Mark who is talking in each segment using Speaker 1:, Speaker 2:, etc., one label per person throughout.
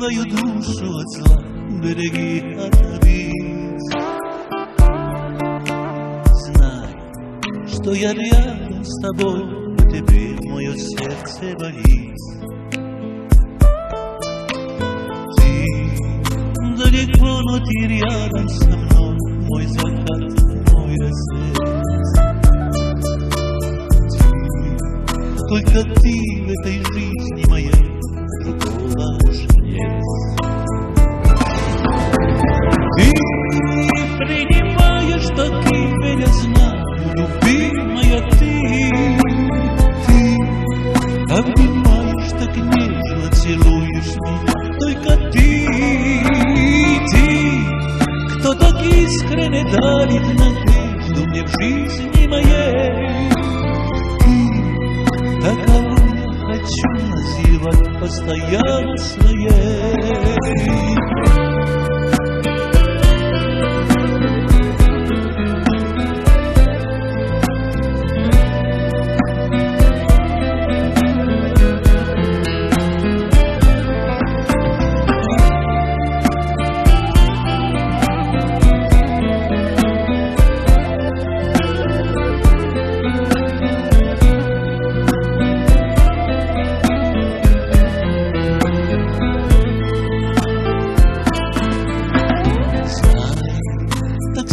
Speaker 1: свою душу от зла, береги от обид. Знай, что я рядом с тобой, теперь мое сердце болит. Ты далеко, но ты рядом со мной, мой закат, мой рассвет. Только ты в этой жизни моей, другого уж нет. Ты принимаешь, что ты меня знаешь, любимая ты. Ты обнимаешь, так нежно целуешь меня, только ты. Ты, кто так искренне дарит надежду мне в жизни моей. Таковой я хочу называть постоянно своей.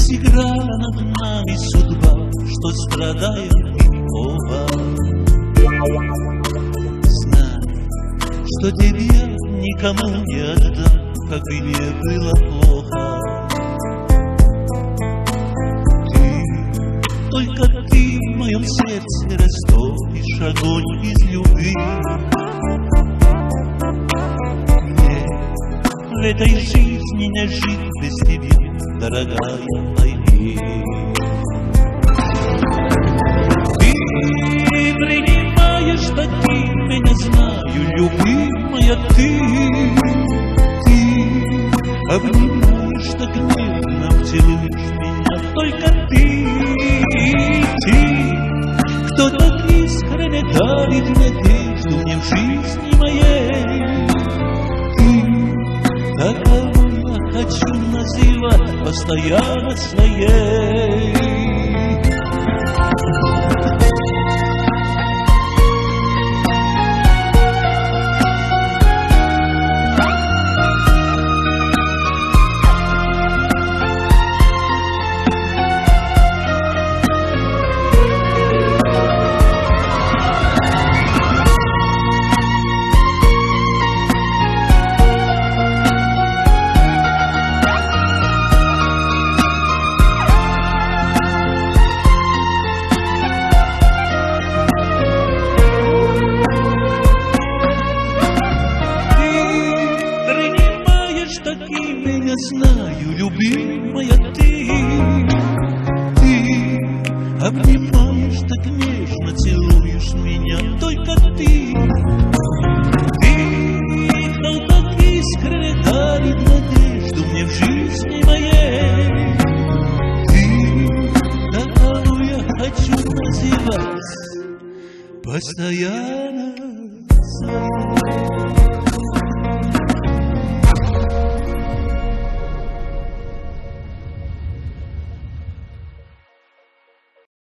Speaker 1: Сыграла над нами судьба, что страдаем мы оба. Знай, что тебе я никому не отдам, как бы мне было плохо. Ты, только ты в моем сердце растопишь огонь из любви. Мне в этой жизни не жить без тебя, дорогая, пойми. Ты принимаешь, что ты меня знаю, любимая ты. Ты обнимаешь, так нежно целуешь меня, только ты. Ты, кто так искренне дарит надежду мне в жизни моей. Ты, таковой я хочу называть постоянно своей. Таким меня знаю, любимая ты. Ты обнимаешь, так нежно целуешь меня, только ты. Ты, кто так искренне дарит надежду мне в жизни моей. Ты, таковую я хочу называть постоянно своей.